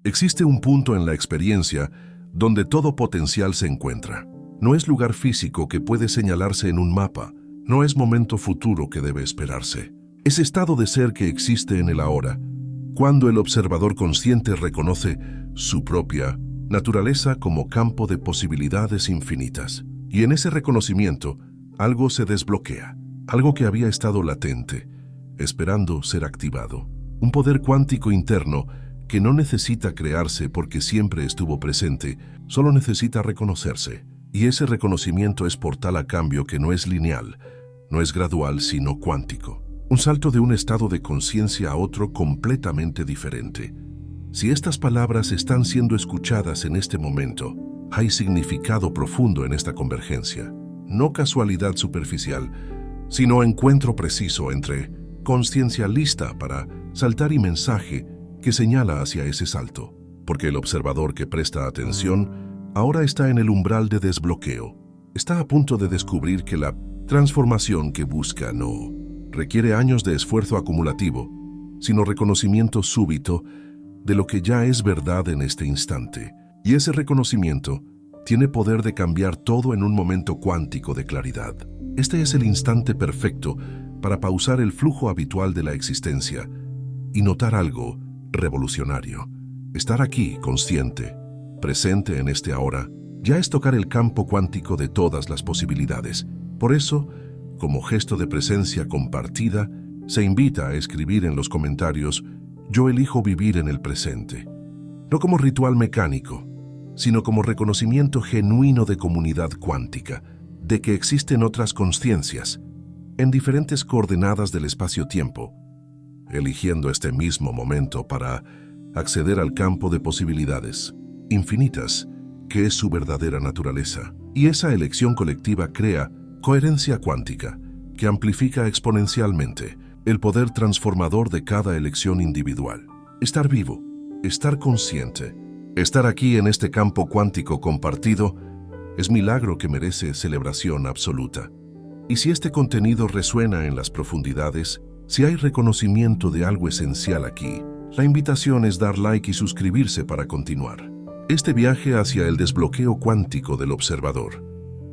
Existe un punto en la experiencia donde todo potencial se encuentra. No es lugar físico que puede señalarse en un mapa, no es momento futuro que debe esperarse. Es estado de ser que existe en el ahora, cuando el observador consciente reconoce su propia naturaleza como campo de posibilidades infinitas. Y en ese reconocimiento, algo se desbloquea, algo que había estado latente, esperando ser activado. Un poder cuántico interno que no necesita crearse porque siempre estuvo presente, solo necesita reconocerse. Y ese reconocimiento es portal a cambio que no es lineal, no es gradual, sino cuántico. Un salto de un estado de conciencia a otro completamente diferente. Si estas palabras están siendo escuchadas en este momento, hay significado profundo en esta convergencia. No casualidad superficial, sino encuentro preciso entre conciencia lista para saltar y mensaje que señala hacia ese salto. Porque el observador que presta atención ahora está en el umbral de desbloqueo. Está a punto de descubrir que la transformación que busca no requiere años de esfuerzo acumulativo, sino reconocimiento súbito de lo que ya es verdad en este instante. Y ese reconocimiento tiene poder de cambiar todo en un momento cuántico de claridad. Este es el instante perfecto para pausar el flujo habitual de la existencia y notar algo revolucionario. Estar aquí, consciente, presente en este ahora, ya es tocar el campo cuántico de todas las posibilidades. Por eso, como gesto de presencia compartida, se invita a escribir en los comentarios: yo elijo vivir en el presente. No como ritual mecánico, sino como reconocimiento genuino de comunidad cuántica, de que existen otras conciencias, en diferentes coordenadas del espacio-tiempo, eligiendo este mismo momento para acceder al campo de posibilidades infinitas, que es su verdadera naturaleza. Y esa elección colectiva crea coherencia cuántica, que amplifica exponencialmente el poder transformador de cada elección individual. Estar vivo, estar consciente, estar aquí en este campo cuántico compartido, es milagro que merece celebración absoluta. Y si este contenido resuena en las profundidades, si hay reconocimiento de algo esencial aquí, la invitación es dar like y suscribirse para continuar este viaje hacia el desbloqueo cuántico del observador.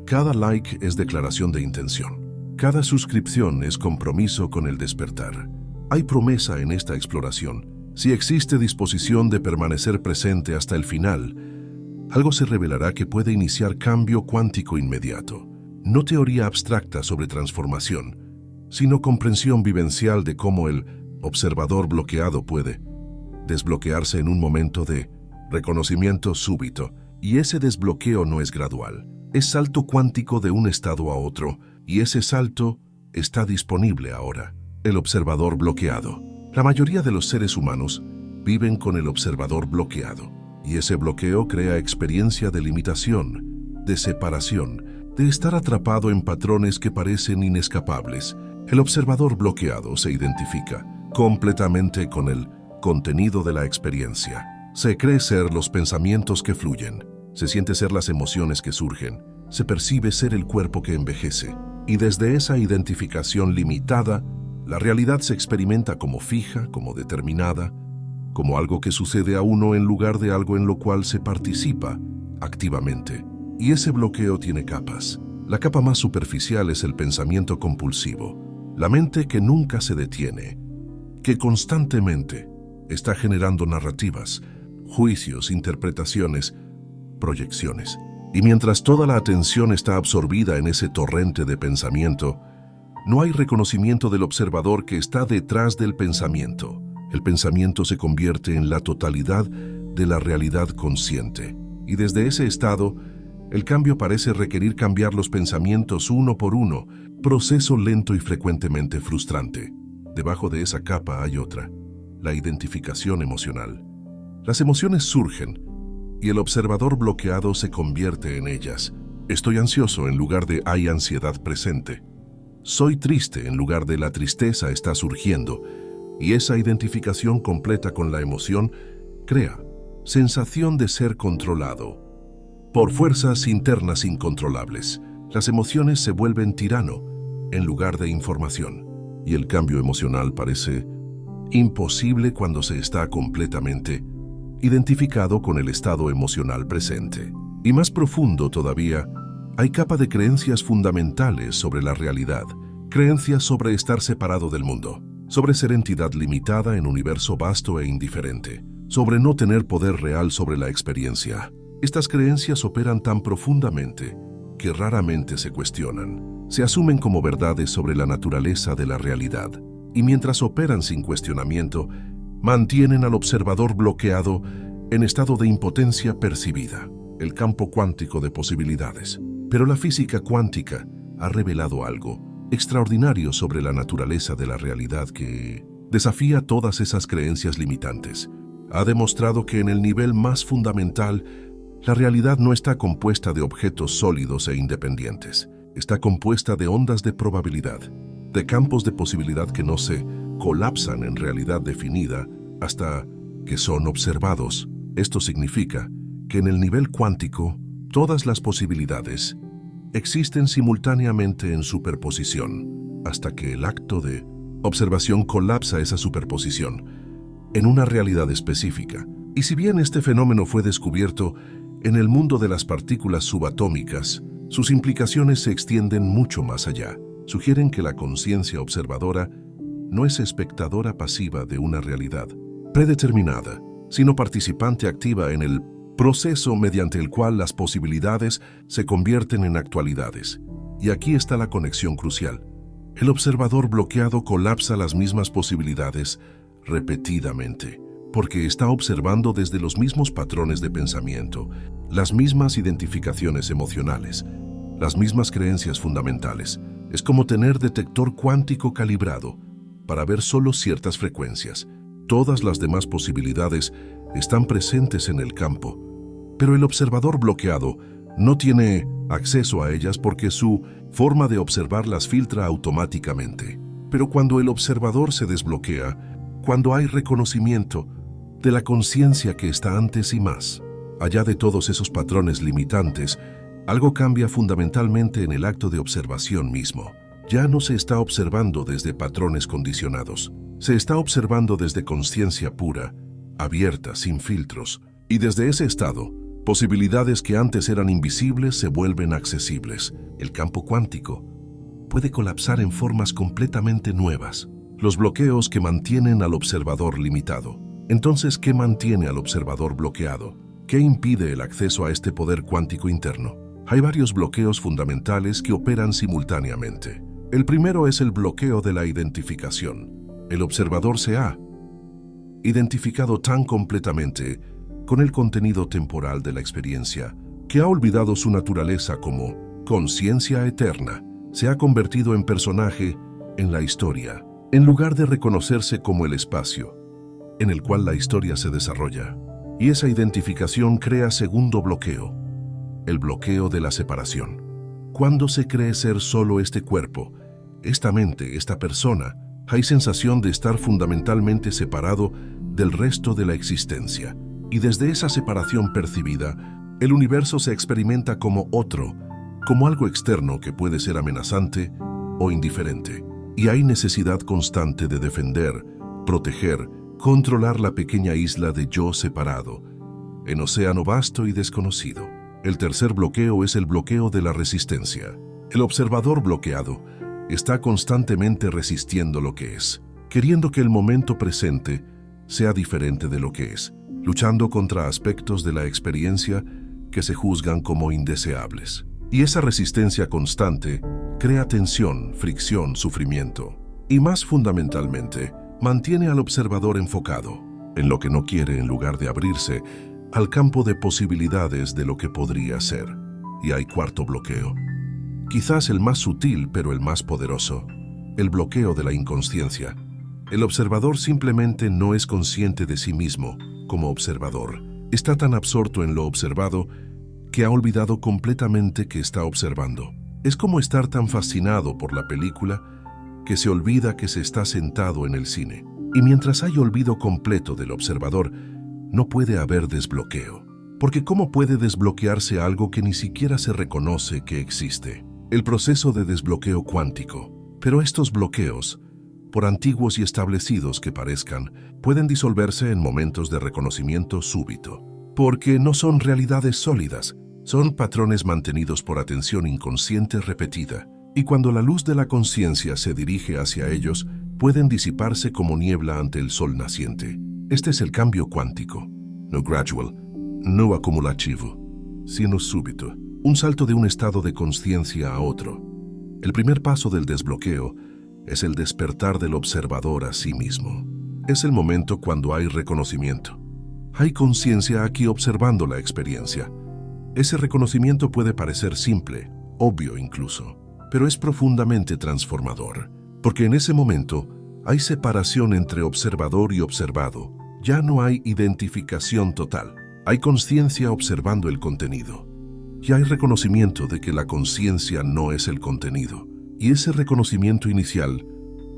Cada like es declaración de intención. Cada suscripción es compromiso con el despertar. Hay promesa en esta exploración. Si existe disposición de permanecer presente hasta el final, algo se revelará que puede iniciar cambio cuántico inmediato. No teoría abstracta sobre transformación, sino comprensión vivencial de cómo el observador bloqueado puede desbloquearse en un momento de reconocimiento súbito. Y ese desbloqueo no es gradual, es salto cuántico de un estado a otro, y ese salto está disponible ahora. El observador bloqueado. La mayoría de los seres humanos viven con el observador bloqueado, y ese bloqueo crea experiencia de limitación, de separación, de estar atrapado en patrones que parecen inescapables. El observador bloqueado se identifica completamente con el contenido de la experiencia. Se cree ser los pensamientos que fluyen, se siente ser las emociones que surgen, se percibe ser el cuerpo que envejece. Y desde esa identificación limitada, la realidad se experimenta como fija, como determinada, como algo que sucede a uno en lugar de algo en lo cual se participa activamente. Y ese bloqueo tiene capas. La capa más superficial es el pensamiento compulsivo, la mente que nunca se detiene, que constantemente está generando narrativas, juicios, interpretaciones, proyecciones. Y mientras toda la atención está absorbida en ese torrente de pensamiento, no hay reconocimiento del observador que está detrás del pensamiento. El pensamiento se convierte en la totalidad de la realidad consciente. Y desde ese estado, el cambio parece requerir cambiar los pensamientos uno por uno, proceso lento y frecuentemente frustrante. Debajo de esa capa hay otra, la identificación emocional. Las emociones surgen y el observador bloqueado se convierte en ellas. Estoy ansioso en lugar de hay ansiedad presente. Soy triste en lugar de la tristeza está surgiendo. Y esa identificación completa con la emoción crea sensación de ser controlado por fuerzas internas incontrolables. Las emociones se vuelven tirano en lugar de información. Y el cambio emocional parece imposible cuando se está completamente identificado con el estado emocional presente. Y más profundo todavía, hay capa de creencias fundamentales sobre la realidad, creencias sobre estar separado del mundo, sobre ser entidad limitada en un universo vasto e indiferente, sobre no tener poder real sobre la experiencia. Estas creencias operan tan profundamente que raramente se cuestionan. Se asumen como verdades sobre la naturaleza de la realidad, y mientras operan sin cuestionamiento, mantienen al observador bloqueado en estado de impotencia percibida, el campo cuántico de posibilidades. Pero la física cuántica ha revelado algo extraordinario sobre la naturaleza de la realidad que desafía todas esas creencias limitantes. Ha demostrado que en el nivel más fundamental, la realidad no está compuesta de objetos sólidos e independientes. Está compuesta de ondas de probabilidad, de campos de posibilidad que no se colapsan en realidad definida hasta que son observados. Esto significa que en el nivel cuántico, todas las posibilidades existen simultáneamente en superposición, hasta que el acto de observación colapsa esa superposición en una realidad específica. Y si bien este fenómeno fue descubierto en el mundo de las partículas subatómicas, sus implicaciones se extienden mucho más allá. Sugieren que la conciencia observadora no es espectadora pasiva de una realidad predeterminada, sino participante activa en el proceso mediante el cual las posibilidades se convierten en actualidades. Y aquí está la conexión crucial. El observador bloqueado colapsa las mismas posibilidades repetidamente, porque está observando desde los mismos patrones de pensamiento, las mismas identificaciones emocionales, las mismas creencias fundamentales. Es como tener detector cuántico calibrado para ver solo ciertas frecuencias. Todas las demás posibilidades están presentes en el campo, pero el observador bloqueado no tiene acceso a ellas porque su forma de observar las filtra automáticamente. Pero cuando el observador se desbloquea, cuando hay reconocimiento de la conciencia que está antes y más allá de todos esos patrones limitantes, algo cambia fundamentalmente en el acto de observación mismo. Ya no se está observando desde patrones condicionados, se está observando desde conciencia pura, abierta, sin filtros, y desde ese estado, posibilidades que antes eran invisibles se vuelven accesibles. El campo cuántico puede colapsar en formas completamente nuevas. Los bloqueos que mantienen al observador limitado. Entonces, ¿qué mantiene al observador bloqueado? ¿Qué impide el acceso a este poder cuántico interno? Hay varios bloqueos fundamentales que operan simultáneamente. El primero es el bloqueo de la identificación. El observador se ha identificado tan completamente con el contenido temporal de la experiencia que ha olvidado su naturaleza como conciencia eterna. Se ha convertido en personaje en la historia, en lugar de reconocerse como el espacio en el cual la historia se desarrolla. Y esa identificación crea segundo bloqueo, el bloqueo de la separación. Cuando se cree ser solo este cuerpo, esta mente, esta persona, hay sensación de estar fundamentalmente separado del resto de la existencia. Y desde esa separación percibida, el universo se experimenta como otro, como algo externo que puede ser amenazante o indiferente. Y hay necesidad constante de defender, proteger, controlar la pequeña isla de yo separado, en océano vasto y desconocido. El tercer bloqueo es el bloqueo de la resistencia. El observador bloqueado está constantemente resistiendo lo que es, queriendo que el momento presente sea diferente de lo que es, luchando contra aspectos de la experiencia que se juzgan como indeseables. Y esa resistencia constante crea tensión, fricción, sufrimiento. Y más fundamentalmente, mantiene al observador enfocado en lo que no quiere en lugar de abrirse al campo de posibilidades de lo que podría ser. Y hay cuarto bloqueo, quizás el más sutil pero el más poderoso, el bloqueo de la inconsciencia. El observador simplemente no es consciente de sí mismo como observador. Está tan absorto en lo observado que ha olvidado completamente que está observando. Es como estar tan fascinado por la película que se olvida que se está sentado en el cine. Y mientras hay olvido completo del observador, no puede haber desbloqueo. Porque ¿cómo puede desbloquearse algo que ni siquiera se reconoce que existe? El proceso de desbloqueo cuántico. Pero estos bloqueos por antiguos y establecidos que parezcan, pueden disolverse en momentos de reconocimiento súbito, porque no son realidades sólidas, son patrones mantenidos por atención inconsciente repetida, y cuando la luz de la conciencia se dirige hacia ellos, pueden disiparse como niebla ante el sol naciente. Este es el cambio cuántico, no gradual, no acumulativo, sino súbito, un salto de un estado de conciencia a otro. El primer paso del desbloqueo es el despertar del observador a sí mismo. Es el momento cuando hay reconocimiento. Hay conciencia aquí observando la experiencia. Ese reconocimiento puede parecer simple, obvio incluso, pero es profundamente transformador, porque en ese momento hay separación entre observador y observado. Ya no hay identificación total. Hay conciencia observando el contenido. Y hay reconocimiento de que la conciencia no es el contenido. Y ese reconocimiento inicial,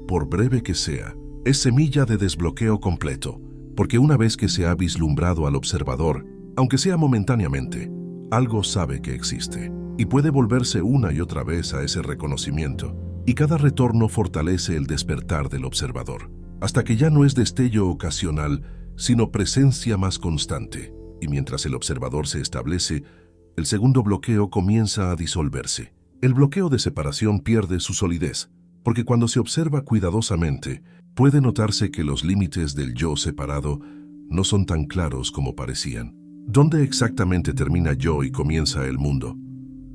por breve que sea, es semilla de desbloqueo completo, porque una vez que se ha vislumbrado al observador, aunque sea momentáneamente, algo sabe que existe, y puede volverse una y otra vez a ese reconocimiento, y cada retorno fortalece el despertar del observador, hasta que ya no es destello ocasional, sino presencia más constante, y mientras el observador se establece, el segundo bloqueo comienza a disolverse. El bloqueo de separación pierde su solidez, porque cuando se observa cuidadosamente, puede notarse que los límites del yo separado no son tan claros como parecían. ¿Dónde exactamente termina yo y comienza el mundo?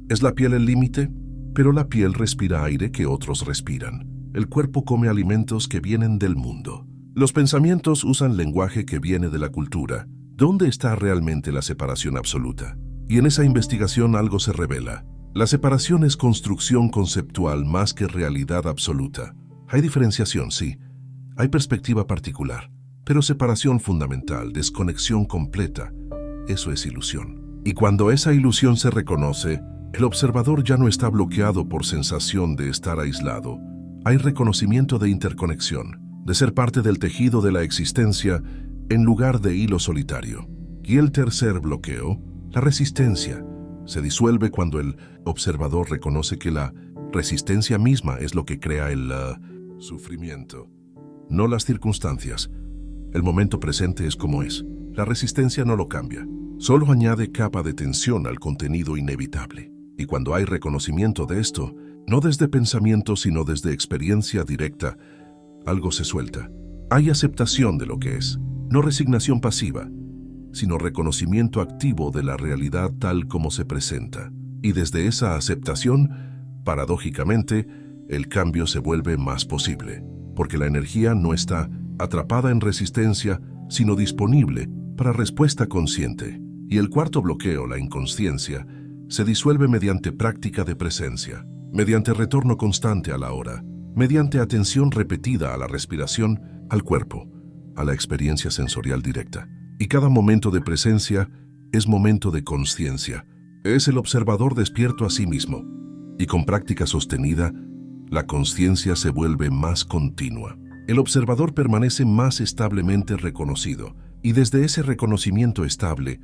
¿Es la piel el límite? Pero la piel respira aire que otros respiran. El cuerpo come alimentos que vienen del mundo. Los pensamientos usan lenguaje que viene de la cultura. ¿Dónde está realmente la separación absoluta? Y en esa investigación algo se revela. La separación es construcción conceptual más que realidad absoluta. Hay diferenciación, sí. Hay perspectiva particular. Pero separación fundamental, desconexión completa, eso es ilusión. Y cuando esa ilusión se reconoce, el observador ya no está bloqueado por sensación de estar aislado. Hay reconocimiento de interconexión, de ser parte del tejido de la existencia en lugar de hilo solitario. Y el tercer bloqueo, la resistencia, se disuelve cuando el observador reconoce que la resistencia misma es lo que crea el sufrimiento, no las circunstancias. El momento presente es como es. La resistencia no lo cambia, solo añade capa de tensión al contenido inevitable. Y cuando hay reconocimiento de esto, no desde pensamiento sino desde experiencia directa, algo se suelta. Hay aceptación de lo que es, no resignación pasiva, sino reconocimiento activo de la realidad tal como se presenta. Y desde esa aceptación, paradójicamente, el cambio se vuelve más posible, porque la energía no está atrapada en resistencia, sino disponible para respuesta consciente. Y el cuarto bloqueo, la inconsciencia, se disuelve mediante práctica de presencia, mediante retorno constante a la hora, mediante atención repetida a la respiración, al cuerpo, a la experiencia sensorial directa. Y cada momento de presencia es momento de conciencia. Es el observador despierto a sí mismo. Y con práctica sostenida, la conciencia se vuelve más continua. El observador permanece más establemente reconocido. Y desde ese reconocimiento estable,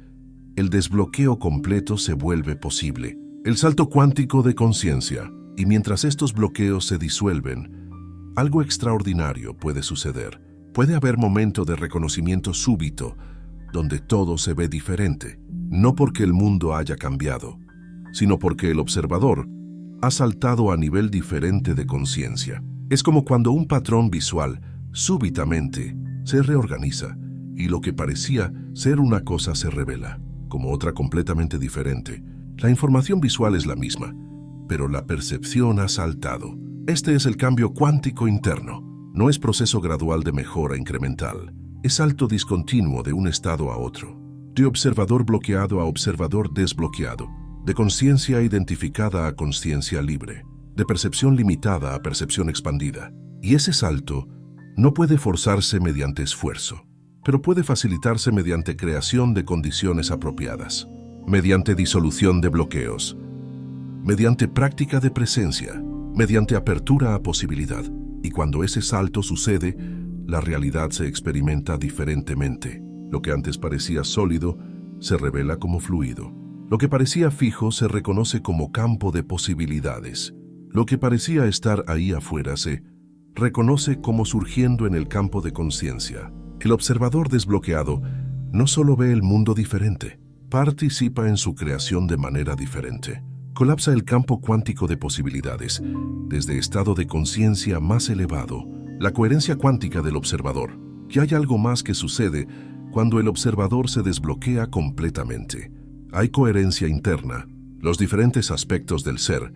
el desbloqueo completo se vuelve posible. El salto cuántico de conciencia. Y mientras estos bloqueos se disuelven, algo extraordinario puede suceder. Puede haber momento de reconocimiento súbito, donde todo se ve diferente, no porque el mundo haya cambiado, sino porque el observador ha saltado a nivel diferente de conciencia. Es como cuando un patrón visual súbitamente se reorganiza y lo que parecía ser una cosa se revela como otra completamente diferente. La información visual es la misma, pero la percepción ha saltado. Este es el cambio cuántico interno. No es proceso gradual de mejora incremental. Es salto discontinuo de un estado a otro, de observador bloqueado a observador desbloqueado, de conciencia identificada a conciencia libre, de percepción limitada a percepción expandida. Y ese salto no puede forzarse mediante esfuerzo, pero puede facilitarse mediante creación de condiciones apropiadas, mediante disolución de bloqueos, mediante práctica de presencia, mediante apertura a posibilidad. Y cuando ese salto sucede, la realidad se experimenta diferentemente. Lo que antes parecía sólido se revela como fluido. Lo que parecía fijo se reconoce como campo de posibilidades. Lo que parecía estar ahí afuera se reconoce como surgiendo en el campo de conciencia. El observador desbloqueado no solo ve el mundo diferente, participa en su creación de manera diferente. Colapsa el campo cuántico de posibilidades, desde estado de conciencia más elevado, la coherencia cuántica del observador, que hay algo más que sucede cuando el observador se desbloquea completamente. Hay coherencia interna. Los diferentes aspectos del ser,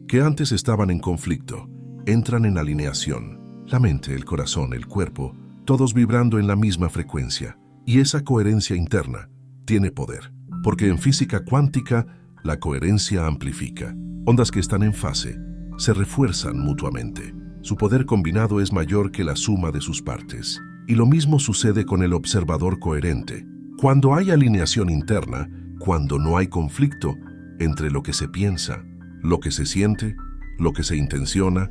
que antes estaban en conflicto, entran en alineación. La mente, el corazón, el cuerpo, todos vibrando en la misma frecuencia. Y esa coherencia interna tiene poder, porque en física cuántica la coherencia amplifica. Ondas que están en fase se refuerzan mutuamente. Su poder combinado es mayor que la suma de sus partes. Y lo mismo sucede con el observador coherente. Cuando hay alineación interna, cuando no hay conflicto entre lo que se piensa, lo que se siente, lo que se intenciona,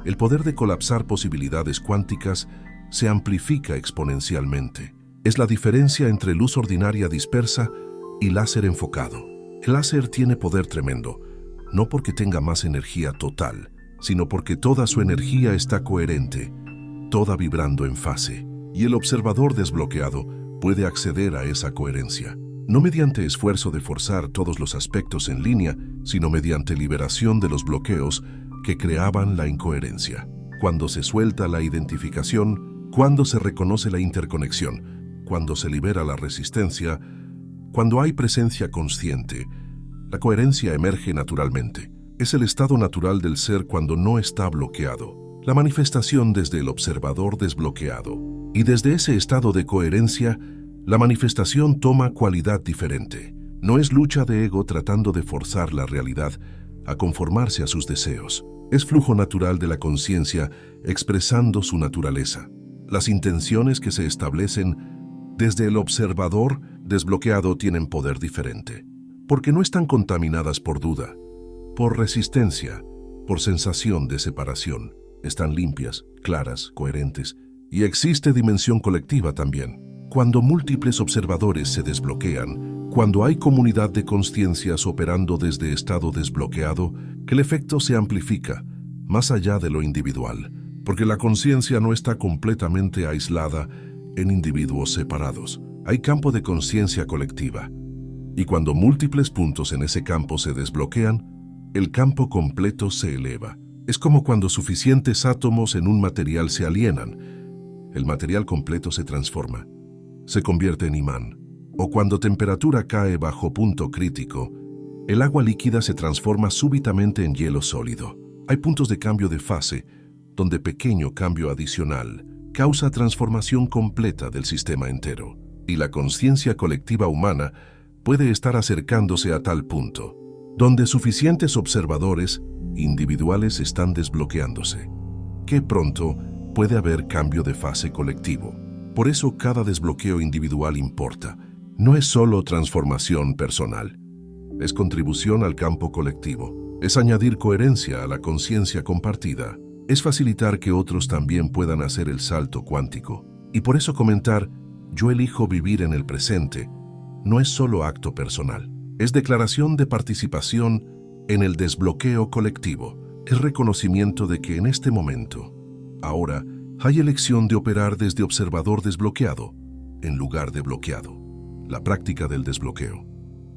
el poder de colapsar posibilidades cuánticas se amplifica exponencialmente. Es la diferencia entre luz ordinaria dispersa y láser enfocado. El láser tiene poder tremendo, no porque tenga más energía total, sino porque toda su energía está coherente, toda vibrando en fase. Y el observador desbloqueado puede acceder a esa coherencia, no mediante esfuerzo de forzar todos los aspectos en línea, sino mediante liberación de los bloqueos que creaban la incoherencia. Cuando se suelta la identificación, cuando se reconoce la interconexión, cuando se libera la resistencia, cuando hay presencia consciente, la coherencia emerge naturalmente. Es el estado natural del ser cuando no está bloqueado. La manifestación desde el observador desbloqueado. Y desde ese estado de coherencia, la manifestación toma cualidad diferente. No es lucha de ego tratando de forzar la realidad a conformarse a sus deseos. Es flujo natural de la conciencia expresando su naturaleza. Las intenciones que se establecen desde el observador desbloqueado tienen poder diferente, porque no están contaminadas por duda, por resistencia, por sensación de separación. Están limpias, claras, coherentes, y existe dimensión colectiva también. Cuando múltiples observadores se desbloquean, cuando hay comunidad de conciencias operando desde estado desbloqueado, que el efecto se amplifica, más allá de lo individual, porque la conciencia no está completamente aislada en individuos separados. Hay campo de conciencia colectiva, y cuando múltiples puntos en ese campo se desbloquean, el campo completo se eleva. Es como cuando suficientes átomos en un material se alienan, el material completo se transforma, se convierte en imán. O cuando temperatura cae bajo punto crítico, el agua líquida se transforma súbitamente en hielo sólido. Hay puntos de cambio de fase, donde pequeño cambio adicional causa transformación completa del sistema entero. Y la conciencia colectiva humana puede estar acercándose a tal punto, donde suficientes observadores individuales están desbloqueándose, que pronto puede haber cambio de fase colectivo. Por eso cada desbloqueo individual importa. No es solo transformación personal, es contribución al campo colectivo, es añadir coherencia a la conciencia compartida, es facilitar que otros también puedan hacer el salto cuántico. Y por eso comentar, yo elijo vivir en el presente, no es solo acto personal, es declaración de participación en el desbloqueo colectivo, es reconocimiento de que en este momento, ahora, hay elección de operar desde observador desbloqueado, en lugar de bloqueado. La práctica del desbloqueo.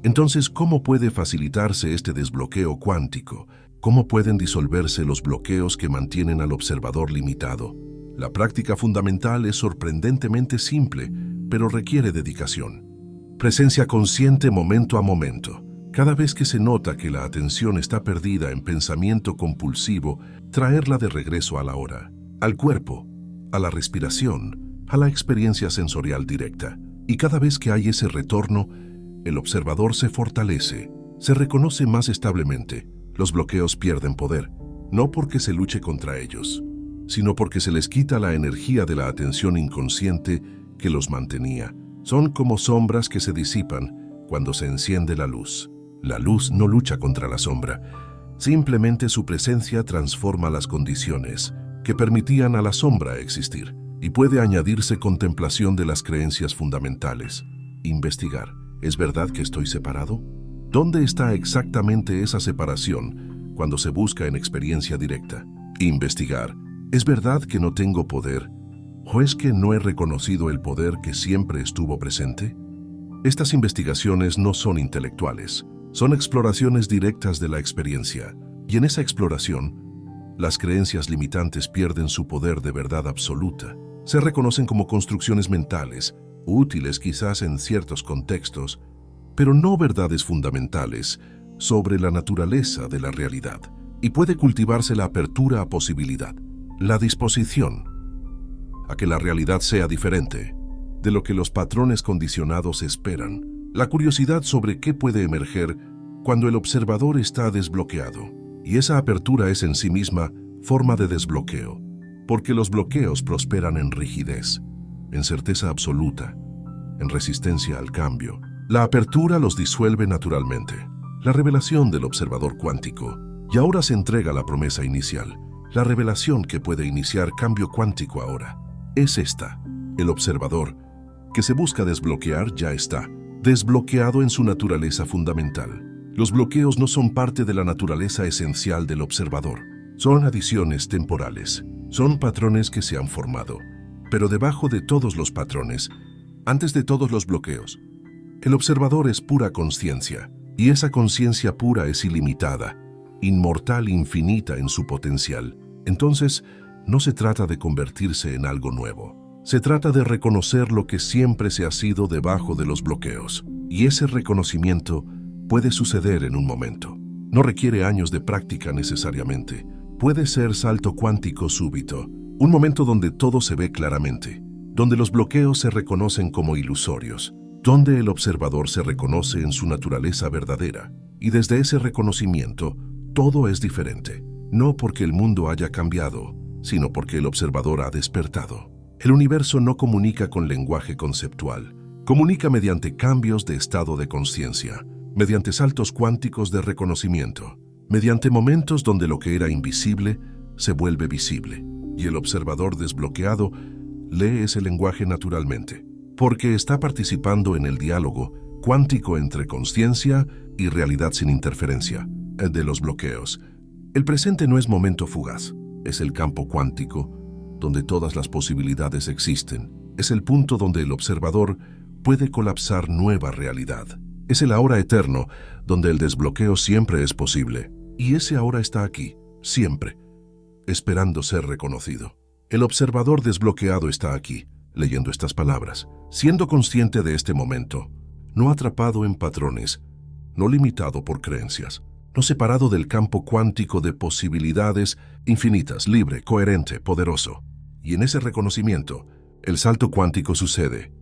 Entonces, ¿cómo puede facilitarse este desbloqueo cuántico? ¿Cómo pueden disolverse los bloqueos que mantienen al observador limitado? La práctica fundamental es sorprendentemente simple, pero requiere dedicación. Presencia consciente momento a momento. Cada vez que se nota que la atención está perdida en pensamiento compulsivo, traerla de regreso a la hora, al cuerpo, a la respiración, a la experiencia sensorial directa. Y cada vez que hay ese retorno, el observador se fortalece, se reconoce más establemente. Los bloqueos pierden poder, no porque se luche contra ellos, sino porque se les quita la energía de la atención inconsciente que los mantenía. Son como sombras que se disipan cuando se enciende la luz. La luz no lucha contra la sombra, simplemente su presencia transforma las condiciones que permitían a la sombra existir. Y puede añadirse contemplación de las creencias fundamentales. Investigar. ¿Es verdad que estoy separado? ¿Dónde está exactamente esa separación cuando se busca en experiencia directa? Investigar. ¿Es verdad que no tengo poder? ¿O es que no he reconocido el poder que siempre estuvo presente? Estas investigaciones no son intelectuales, son exploraciones directas de la experiencia. Y en esa exploración, las creencias limitantes pierden su poder de verdad absoluta. Se reconocen como construcciones mentales, útiles quizás en ciertos contextos, pero no verdades fundamentales sobre la naturaleza de la realidad. Y puede cultivarse la apertura a posibilidad, la disposición a que la realidad sea diferente de lo que los patrones condicionados esperan, la curiosidad sobre qué puede emerger cuando el observador está desbloqueado. Y esa apertura es en sí misma forma de desbloqueo, porque los bloqueos prosperan en rigidez, en certeza absoluta, en resistencia al cambio. La apertura los disuelve naturalmente. La revelación del observador cuántico. Y ahora se entrega la promesa inicial, la revelación que puede iniciar cambio cuántico ahora. Es esta: el observador que se busca desbloquear ya está desbloqueado en su naturaleza fundamental. Los bloqueos no son parte de la naturaleza esencial del observador. Son adiciones temporales. Son patrones que se han formado. Pero debajo de todos los patrones, antes de todos los bloqueos, el observador es pura conciencia. Y esa conciencia pura es ilimitada, inmortal, infinita en su potencial. Entonces, no se trata de convertirse en algo nuevo. Se trata de reconocer lo que siempre se ha sido debajo de los bloqueos. Y ese reconocimiento puede suceder en un momento. No requiere años de práctica necesariamente. Puede ser salto cuántico súbito, un momento donde todo se ve claramente, donde los bloqueos se reconocen como ilusorios, donde el observador se reconoce en su naturaleza verdadera. Y desde ese reconocimiento, todo es diferente. No porque el mundo haya cambiado, sino porque el observador ha despertado. El universo no comunica con lenguaje conceptual. Comunica mediante cambios de estado de conciencia, mediante saltos cuánticos de reconocimiento, mediante momentos donde lo que era invisible se vuelve visible. Y el observador desbloqueado lee ese lenguaje naturalmente, porque está participando en el diálogo cuántico entre conciencia y realidad sin interferencia de los bloqueos. El presente no es momento fugaz, es el campo cuántico donde todas las posibilidades existen. Es el punto donde el observador puede colapsar nueva realidad. Es el ahora eterno donde el desbloqueo siempre es posible. Y ese ahora está aquí, siempre, esperando ser reconocido. El observador desbloqueado está aquí, leyendo estas palabras, siendo consciente de este momento, no atrapado en patrones, no limitado por creencias, no separado del campo cuántico de posibilidades infinitas, libre, coherente, poderoso. Y en ese reconocimiento, el salto cuántico sucede.